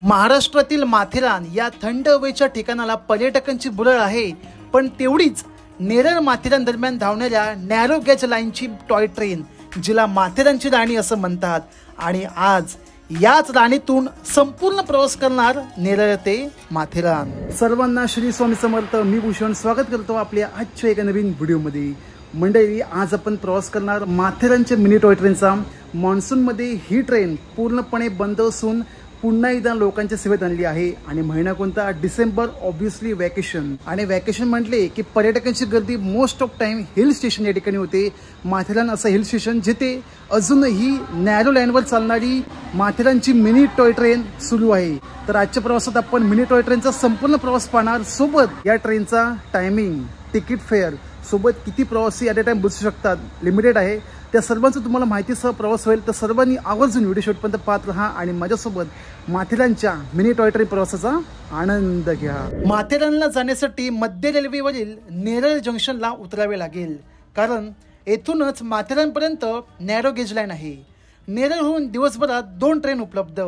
महाराष्ट्रातील माथेरान या थंड हवेच्या ठिकाणाला पर्यटकांची बुरळ आहे, पण तेवढीच नेरळ माथेरान दरम्यान धावणाऱ्या नॅरो गेज लाईनची टॉय ट्रेन, जिला माथेरानची राणी असं म्हणतात, आणि आज याच राणीतून संपूर्ण प्रवास करणार नेरळ ते माथेरान। सर्वांना श्री स्वामी समर्थ। मी भूषण स्वागत करतो आपल्या आजच्या एका नवीन व्हिडिओमध्ये। मंडळी, आज आपण प्रवास करणार माथेरानच्या मिनी टॉय ट्रेनचा। मान्सूनमध्ये ही ट्रेन पूर्णपणे बंद असून पुन्हा एकदा लोकांच्या सेवेत आणली आहे। आणि महिना कोणता? December, obviously vacation. आणि वॅकेशन म्हटले की पर्यटकांची गर्दी most of time hill station या ठिकाणी होते। माथेरान असं हिल स्टेशन जिथे अजूनही नॅरो लाईनवर चालणारी माथेरानची मिनी टॉय ट्रेन सुरू आहे। तर आजच्या प्रवासात आपण मिनी टॉय ट्रेनचा संपूर्ण प्रवास पाहणार। सोबत या ट्रेनचा टायमिंग, तिकीट फेअर, सोबत किती प्रवासी ॲट अ टाइम बसू शकतात, लिमिटेड आहे, त्या सर्वांचं तुम्हाला माहितीसह प्रवास होईल। तर सर्वांनी आवर्जून व्हिडिओ शेवटपर्यंत पाहत राहा आणि माझ्यासोबत माथेरानच्या मिनी टॉय ट्रेन प्रवासाचा आनंद घ्या। माथेरानला जाण्यासाठी मध्य रेल्वेवरील नेरळ जंक्शनला उतरावे लागेल, कारण येथूनच माथेरानपर्यंत नॅरो गेज लाईन आहे। नेरळहून दिवसभरात 2 ट्रेन उपलब्ध।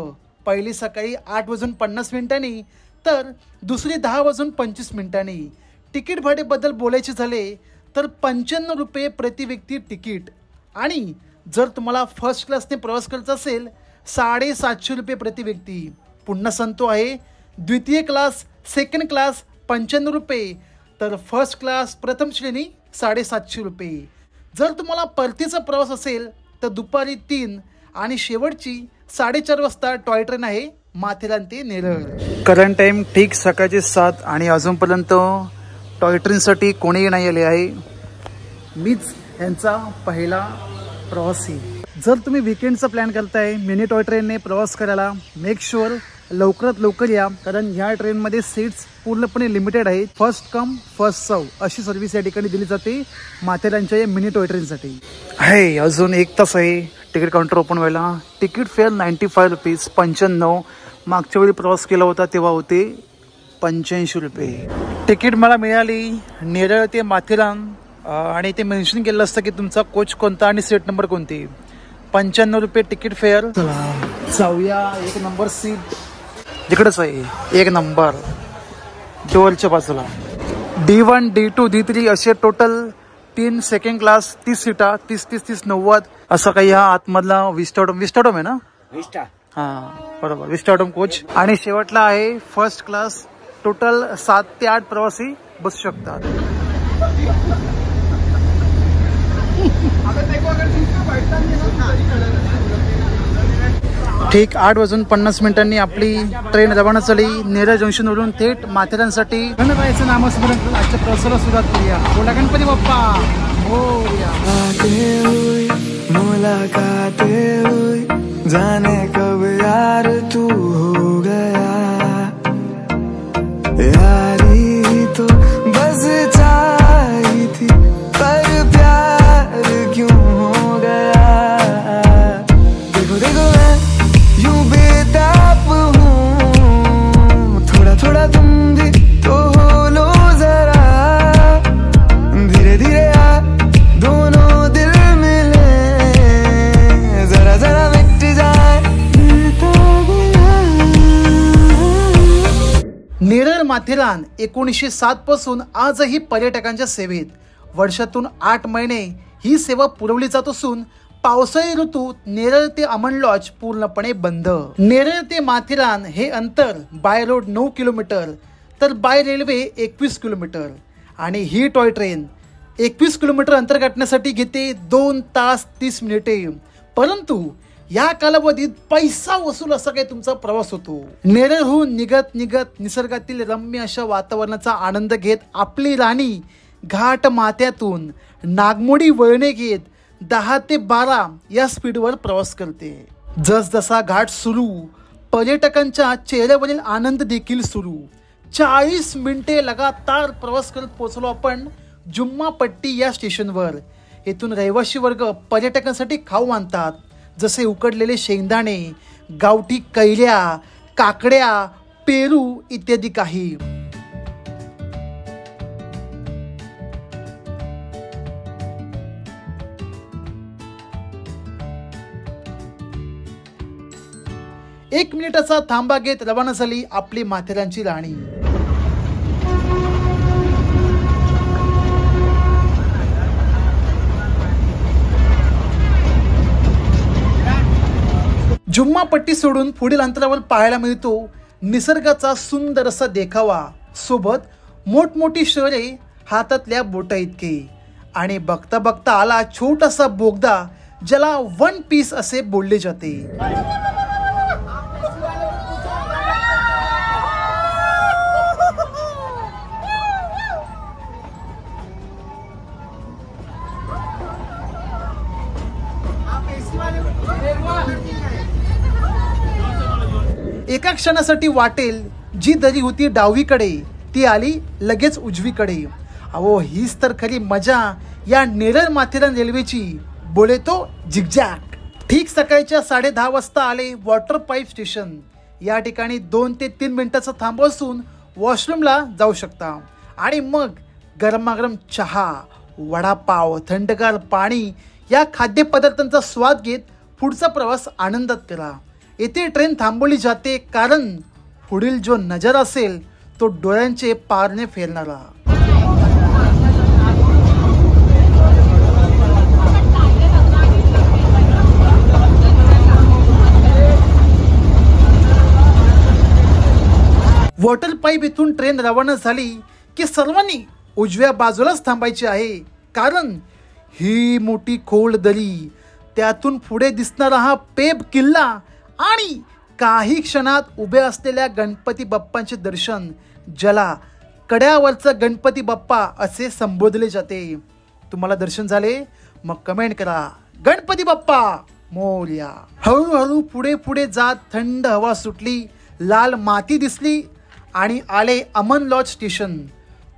पहिली सकाळी 8:50 तर दुसरी 10:25। तिकीट भाडेबद्दल बोलायचे झाले तर 95 रुपये प्रति व्यक्ती तिकीट, आणि जर तुम्हाला फर्स्ट क्लासने प्रवास करायचा असेल 750 रुपये प्रति व्यक्ती। पुन्हा सांगतो आहे, द्वितीय क्लास, सेकंड क्लास 95 रुपये, तर फर्स्ट क्लास प्रथम श्रेणी 750 रुपये। जर तुम्हाला परतीचा प्रवास असेल तर दुपारी 3 आणि शेवटची 4:30 वाजता टॉय ट्रेन आहे माथेरान ते नेरळ। करंट टाइम ठीक सकाळचे 7 आणि अजूनपर्यंत टॉय ट्रेनसाठी कोणीही नाही आले आहे। मीच यांचा पहिला प्रवासी। जर तुम्ही वीकेंडचा प्लॅन करताय मिनी टॉय ट्रेनने प्रवास करायला, मेक शुअर लवकरात लवकर या, कारण ह्या ट्रेनमध्ये सीट्स पूर्णपणे लिमिटेड आहेत। फर्स्ट कम फर्स्ट सर्व अशी सर्व्हिस या ठिकाणी दिली जाते माथेरानच्या या मिनी टॉय ट्रेनसाठी। आहे अजून 1 तास आहे तिकीट काउंटर ओपन व्हायला। Ticket fair 95 rupees, 95। मागच्या वेळी प्रवास केला होता तेव्हा होते 85 रुपये। तिकीट मला मिळाली नेरळ ते माथेरान, आणि ते मेन्शन केलं असतं की तुमचा कोच कोणता आणि सीट नंबर कोणती। 95 रुपये तिकीट फेअर। जाऊया 1 नंबर सीट, जिकडेच आहे 1 नंबर डोअरच्या बाजूला। D1, D2, D3 असे टोटल 3 सेकंड क्लास, 30 सीटा, 30, 90 असं काही। हा आतमधला विस्टाडोम आहे ना? हा बरोबर, विस्टाडोम कोच। आणि शेवटला आहे फर्स्ट क्लास। टोटल 7 ते 8 प्रवासी बसू शकतात। ठीक 8:50 आपली ट्रेन रवाना झाली नेरळ जंक्शनवरून थेट माथेरानसाठी। गणरायाचं नामस्मरण आजच्या प्रवासाला सुरुवात करूया। बोला गणपती बाप्पा मोरया। मुलाकात हुई जाने कब यार तू हो गया, यारी तो बस चाही थी पर प्यार क्यों हो गया। देखो देखो मैं यूं बेताब हूँ, थोड़ा थोड़ा तुम भी तो हो लो जरा, धीरे धीरे आ दोनों दिल मिले, जरा जरा मिट जाए। नेरळ माथेरान 1907 पासून आजही पर्यटकांच्या सेवेत। वर्षातून 8 महिने ही सेवा पुरवली जात असून पावसाळी ऋतूत नेरळ ते अमन लॉज पूर्णपणे बंद। नेरळ ते माथेरान हे अंतर बाय रोड 9 किलोमीटर तर बाय रेल्वे 21 किलोमीटर, आणि ही टॉय ट्रेन 21 किलोमीटर अंतर गाठण्यासाठी घेते 2 तास 30 मिनिटे। परंतु या कालावधीत पैसा वसूल असा काही तुमचा प्रवास होतो। नेरळहून निघत निघत निसर्गातील रम्य अशा वातावरणाचा आनंद घेत आपली राणी घाट माथ्यातून नागमोडी वळणे घेत 10 ते 12 या स्पीडवर प्रवास करते। जसजसा घाट सुरू, पर्यटकांच्या चेहऱ्यावरील आनंद देखील सुरू। 40 मिनिटे लगातार प्रवास करत पोहोचलो आपण जुम्मापट्टी या स्टेशनवर। येथून रहिवासी वर्ग पर्यटकांसाठी खाऊ आणतात, जसे उकडलेले शेंगदाणे, गावठी कैऱ्या, काकड्या, पेरू इत्यादी काही। 1 मिनिटाचा थांबा घेत रवाना झाली आपली माथेरानची राणी. जुम्मा पट्टी सोडून पुढील अंतरावर पाहायला मिळतो निसर्गाचा सुंदर असा देखावा, सोबत मोठमोठी शहरे हातातल्या बोटा इतके. आणि बघता बघता आला छोटासा बोगदा, ज्याला वन पीस असे बोलले जाते. एका क्षणासाठी वाटेल जी दरी होती डावीकडे ती आली लगेच उजवीकडे. अहो, हीच तर खरी मजा या नेरळ माथेरान रेल्वेची. बोले तो झिगझॅग. ठीक सकाळच्या 10:30 वाजता आले वॉटर पाईप स्टेशन. या ठिकाणी 2 ते 3 मिनिटाचा थांबा असून वॉशरूमला जाऊ शकता. आणि मग गरमागरम चहा, वडापाव, थंडगार पाणी या खाद्यपदार्थांचा स्वाद घेत पुढचा प्रवास आनंदात करा. येथे ट्रेन थांबवली जाते कारण पुढील जो नजारा असेल तो डोळ्यांचे पारणे फेरणारा. वॉटर पाईप इथून ट्रेन रवाना झाली की सर्वांनी उजव्या बाजूलाच थांबायचे आहे, कारण ही मोठी खोल दरी, त्यातून पुढे दिसणारा हा पेब किल्ला आणि काही क्षणात उभे असलेल्या गणपती बाप्पांचे दर्शन, ज्याला कड्यावरचा गणपती बाप्पा असे संबोधले जाते. तुम्हाला दर्शन झाले? मग कमेंट करा, गणपती बाप्पा मोरया. हळूहळू पुढे पुढे जात थंड हवा सुटली, लाल माती दिसली आणि आले अमन लॉज स्टेशन.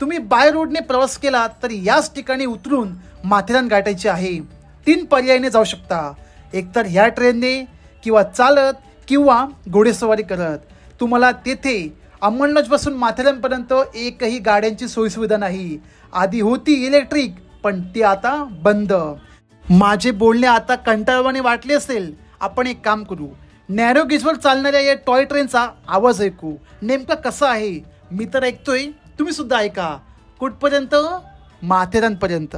तुम्ही बाय रोडने प्रवास केला तर याच ठिकाणी उतरून माथेरान गाठायचे आहे. 3 पर्यायाने जाऊ शकता, एकतर ह्या ट्रेनने किंवा चालत किंवा घोडेस्वारी करत. तुम्हाला तेथे अमन लॉज पासून माथेरानपर्यंत एकही गाड्यांची सोयीसुविधा नाही. आधी होती इलेक्ट्रिक, पण ती आता बंद. माझे बोलणे आता कंटाळवाणे वाटले असेल, आपण एक काम करू, नॅरो गेजवर चालणाऱ्या या टॉय ट्रेनचा आवाज ऐकू. नेमका कसा आहे मी तर ऐकतोय, तुम्ही सुद्धा ऐका. कुठपर्यंत? माथेरानपर्यंत.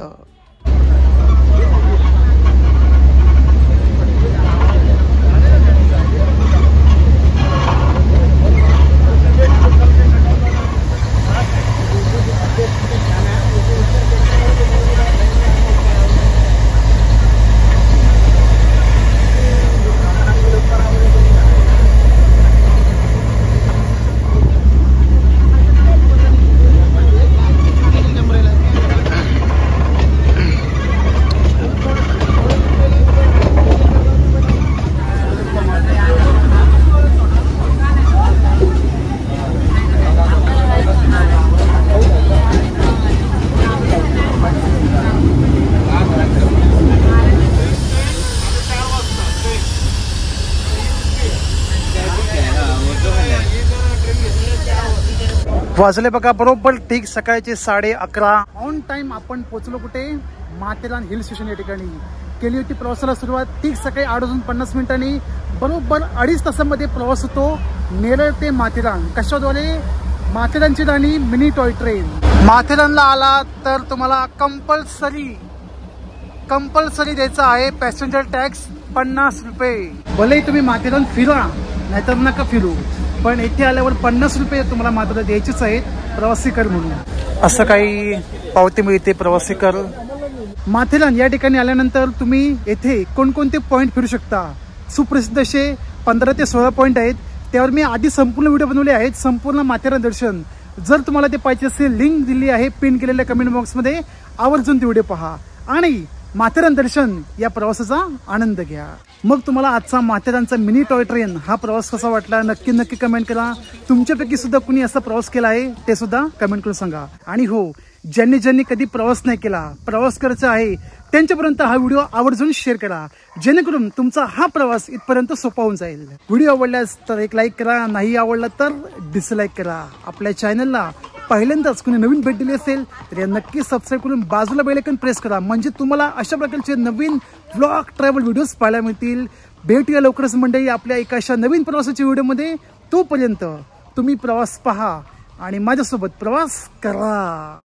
वाजले बघा बरोबर ठीक सकाळचे 11:30. ऑन टाइम आपण पोहोचलो कुठे? Matheran hill station. या ठिकाणी केली होती प्रवासाला सुरुवात ठीक सकाळी 8:50 बरोबर 2.5 तासामध्ये प्रवास होतो नेरळ ते माथेरान. कशाद्वारे? माथेरानची राणी मिनी टॉय ट्रेन. माथेरानला आला तर तुम्हाला कंपल्सरी द्यायचा आहे पॅसेंजर टॅक्स 50 रुपये. भले तुम्ही माथेरान फिरा नाहीतर नका फिरू, पण इथे आल्यावर 50 रुपये तुम्हाला मात्र द्यायचेच आहेत प्रवासी कर म्हणून. असं काही पावती मिळते प्रवासी कर. माथेरान या ठिकाणी आल्यानंतर तुम्ही येथे कोणकोणते पॉईंट फिरू शकता. सुप्रसिद्ध असे 15 ते 16 पॉईंट आहेत. त्यावर मी आधी संपूर्ण व्हिडिओ बनवले आहेत, संपूर्ण माथेरान दर्शन. जर तुम्हाला ते पाहिजे असेल लिंक दिली आहे पिन केलेल्या कमेंट बॉक्समध्ये, आवर्जून ते व्हिडिओ पहा आणि माथेरान दर्शन या प्रवासाचा आनंद घ्या. मग तुम्हाला आजचा माथेरानचा मिनी टॉय ट्रेन हा प्रवास कसा वाटला नक्की कमेंट करा. तुमच्यापैकी सुद्धा कुणी असा प्रवास केला आहे ते सुद्धा कमेंट करून सांगा. आणि हो, ज्यांनी कधी प्रवास नाही केला, प्रवास करायचा आहे, त्यांच्यापर्यंत हा व्हिडिओ आवर्जून शेअर करा, जेणेकरून तुमचा हा प्रवास इथपर्यंत सोपा होऊन जाईल. व्हिडिओ आवडल्यास तर एक लाईक करा, नाही आवडला तर डिसलाईक करा. आपल्या चॅनलला पहिल्यांदाच कुणी नवीन भेट दिली असेल तर या नक्की सबस्क्राईब करून बाजूला बेल आयकॉन प्रेस करा, म्हणजे तुम्हाला अशा प्रकारचे नवीन व्लॉग ट्रॅव्हल व्हिडिओज पाहायला मिळतील. भेटूया लवकरच मंडळी आपल्या एका अशा नवीन प्रवासाच्या व्हिडिओमध्ये. तोपर्यंत तुम्ही प्रवास पहा आणि माझ्यासोबत प्रवास करा.